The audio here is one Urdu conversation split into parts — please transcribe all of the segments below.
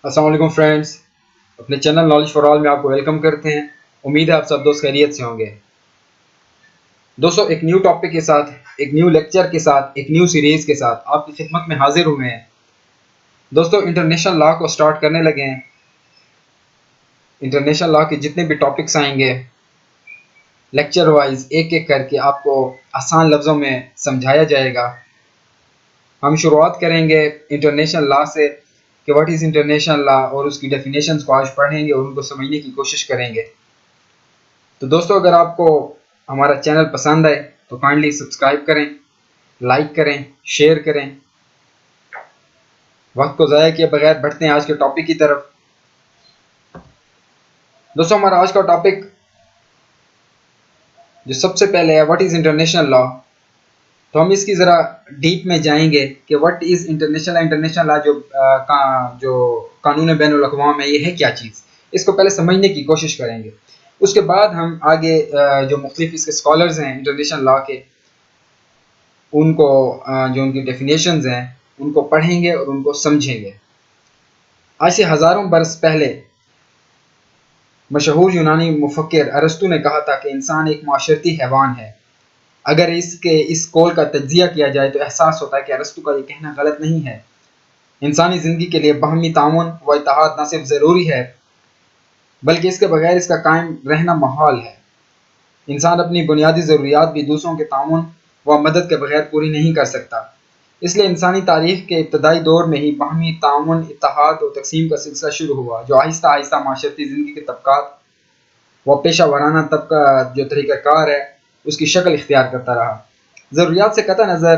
السلام علیکم فرینڈس، اپنے چینل نالج فار آل میں آپ کو ویلکم کرتے ہیں۔ امید ہے آپ سب دوست خیریت سے ہوں گے۔ دوستو، ایک نیو ٹاپک کے ساتھ، ایک نیو لیکچر کے ساتھ، ایک نیو سیریز کے ساتھ آپ کی خدمت میں حاضر ہوئے ہیں۔ دوستو، انٹرنیشنل لا کو سٹارٹ کرنے لگے ہیں۔ انٹرنیشنل لا کے جتنے بھی ٹاپکس آئیں گے لیکچر وائز ایک ایک کر کے آپ کو آسان لفظوں میں سمجھایا جائے گا۔ ہم شروعات کریں گے انٹرنیشنل لا سے کہ واٹ از انٹرنیشنل لا، اور اس کی ڈیفینیشنز کو آج پڑھیں گے اور ان کو سمجھنے کی کوشش کریں گے۔ تو دوستو، اگر آپ کو ہمارا چینل پسند آئے تو کائنڈلی سبسکرائب کریں، لائک کریں، شیئر کریں۔ وقت کو ضائع کیے بغیر بڑھتے ہیں آج کے ٹاپک کی طرف۔ دوستو، ہمارا آج کا ٹاپک جو سب سے پہلے ہے واٹ از انٹرنیشنل لا، تو ہم اس کی ذرا ڈیپ میں جائیں گے کہ واٹ از انٹرنیشنل لا جو قانون بین الاقوام ہے، یہ ہے کیا چیز، اس کو پہلے سمجھنے کی کوشش کریں گے۔ اس کے بعد ہم آگے جو مختلف اس کے اسکالرز ہیں انٹرنیشنل لا کے، ان کو جو ان کی ڈیفینیشنز ہیں ان کو پڑھیں گے اور ان کو سمجھیں گے۔ آج سے ہزاروں برس پہلے مشہور یونانی مفکر ارسطو نے کہا تھا کہ انسان ایک معاشرتی حیوان ہے۔ اگر اس قول کا تجزیہ کیا جائے تو احساس ہوتا ہے کہ ارسطو کا یہ کہنا غلط نہیں ہے۔ انسانی زندگی کے لیے باہمی تعاون و اتحاد نہ صرف ضروری ہے بلکہ اس کے بغیر اس کا قائم رہنا محال ہے۔ انسان اپنی بنیادی ضروریات بھی دوسروں کے تعاون و مدد کے بغیر پوری نہیں کر سکتا۔ اس لیے انسانی تاریخ کے ابتدائی دور میں ہی باہمی تعاون، اتحاد و تقسیم کا سلسلہ شروع ہوا، جو آہستہ آہستہ معاشرتی زندگی کے طبقات و پیشہ ورانہ طبقہ جو طریقہ کار ہے اس کی شکل اختیار کرتا رہا۔ ضروریات سے قطع نظر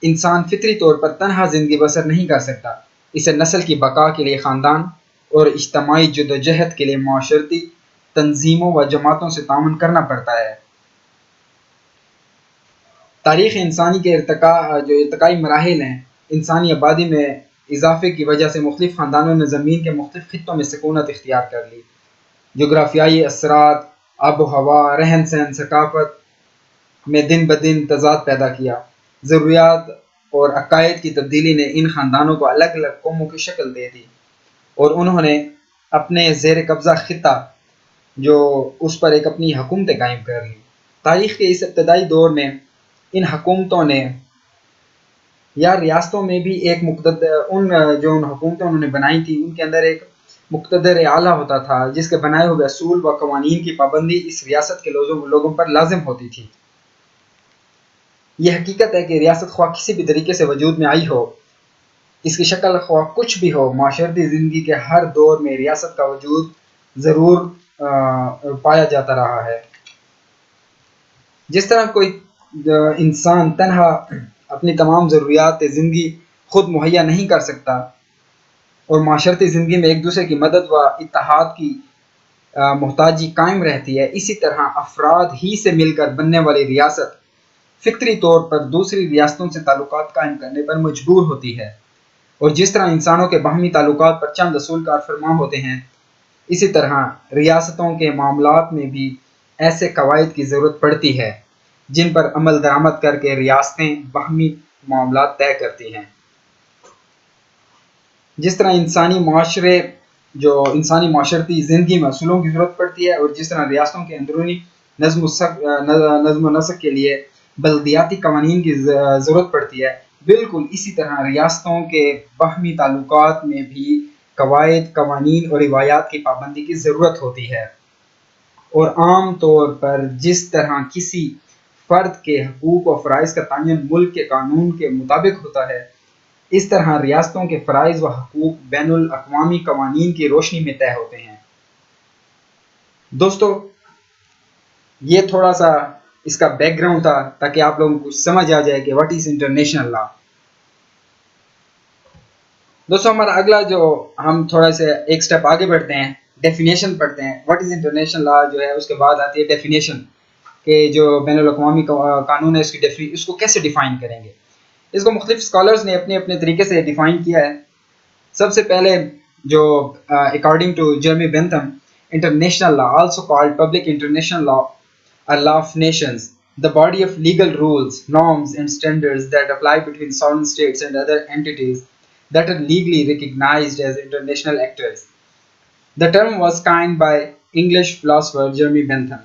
انسان فطری طور پر تنہا زندگی بسر نہیں کر سکتا۔ اسے نسل کی بقا کے لیے خاندان اور اجتماعی جدوجہد کے لیے معاشرتی تنظیموں و جماعتوں سے تعاون کرنا پڑتا ہے۔ تاریخ انسانی کے ارتقائی مراحل ہیں۔ انسانی آبادی میں اضافے کی وجہ سے مختلف خاندانوں نے زمین کے مختلف خطوں میں سکونت اختیار کر لی۔ جغرافیائی اثرات، آب و ہوا، رہن سہن، ثقافت میں دن بدن تضاد پیدا کیا۔ ضروریات اور عقائد کی تبدیلی نے ان خاندانوں کو الگ الگ قوموں کی شکل دے دی اور انہوں نے اپنے زیر قبضہ خطہ جو اس پر ایک اپنی حکومتیں قائم کر لی۔ تاریخ کے اس ابتدائی دور میں ان حکومتوں نے یا ریاستوں میں بھی ایک ان حکومتیں انہوں نے بنائی تھی ان کے اندر ایک مقتدر اعلیٰ ہوتا تھا جس کے بنائے ہوئے اصول و قوانین کی پابندی اس ریاست کے لوگوں پر لازم ہوتی تھی۔ یہ حقیقت ہے کہ ریاست خواہ کسی بھی طریقے سے وجود میں آئی ہو، اس کی شکل خواہ کچھ بھی ہو، معاشرتی زندگی کے ہر دور میں ریاست کا وجود ضرور پایا جاتا رہا ہے۔ جس طرح کوئی انسان تنہا اپنی تمام ضروریات زندگی خود مہیا نہیں کر سکتا اور معاشرتی زندگی میں ایک دوسرے کی مدد و اتحاد کی محتاجی قائم رہتی ہے، اسی طرح افراد ہی سے مل کر بننے والی ریاست فطری طور پر دوسری ریاستوں سے تعلقات قائم کرنے پر مجبور ہوتی ہے۔ اور جس طرح انسانوں کے باہمی تعلقات پر چند اصول کار فرما ہوتے ہیں، اسی طرح ریاستوں کے معاملات میں بھی ایسے قواعد کی ضرورت پڑتی ہے جن پر عمل درآمد کر کے ریاستیں باہمی معاملات طے کرتی ہیں۔ جس طرح انسانی معاشرتی زندگی میں اصولوں کی ضرورت پڑتی ہے، اور جس طرح ریاستوں کے اندرونی نظم و نسق کے لیے بلدیاتی قوانین کی ضرورت پڑتی ہے، بالکل اسی طرح ریاستوں کے باہمی تعلقات میں بھی قواعد، قوانین اور روایات کی پابندی کی ضرورت ہوتی ہے۔ اور عام طور پر جس طرح کسی فرد کے حقوق و فرائض کا تعین ملک کے قانون کے مطابق ہوتا ہے، اس طرح ریاستوں کے فرائض و حقوق بین الاقوامی قوانین کی روشنی میں طے ہوتے ہیں۔ دوستو، یہ تھوڑا سا اس کا بیک گراؤنڈ تھا تاکہ آپ لوگوں کو سمجھ آ جائے کہ واٹ از انٹرنیشنل لا۔ دوستو، ہمارا اگلا جو ہم تھوڑا سا ایک سٹیپ آگے بڑھتے ہیں، ڈیفینیشن پڑھتے ہیں۔ واٹ از انٹرنیشنل لا جو ہے اس کے بعد آتی ہے ڈیفینیشن، کہ جو بین الاقوامی قانون ہے اس کو کیسے ڈیفائن کریں گے۔ اس کو مختلف اسکالرز نے اپنے اپنے طریقے سے ڈیفائن کیا ہے۔ سب سے پہلے جو according to Jeremy Bentham, international law also called public international law a law of nations, the body of legal rules, norms and standards that apply between sovereign states and other entities that are legally recognized as international actors. The term was coined by English philosopher Jeremy Bentham.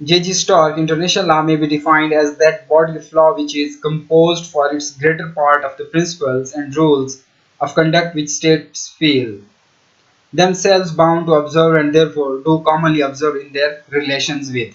J.G. Stark, international law may be defined as that body of law which is composed for its greater part of the principles and rules of conduct which states feel themselves bound to observe and therefore do commonly observe in their relations with.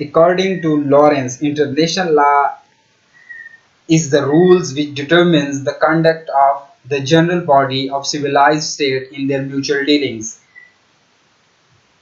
According to Lawrence, international law is the rules which determines the conduct of the general body of civilized state in their mutual dealings.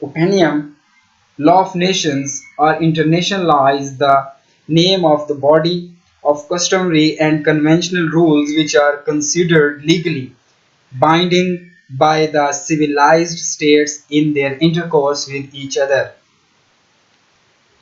opinion, law of nations or international law is the name of the body of customary and conventional rules which are considered legally binding by the civilized states in their intercourse with each other.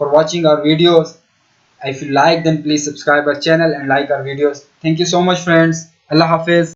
for watching our videos. If you like, then please subscribe our channel and like our videos. Thank you so much friends. Allah Hafiz.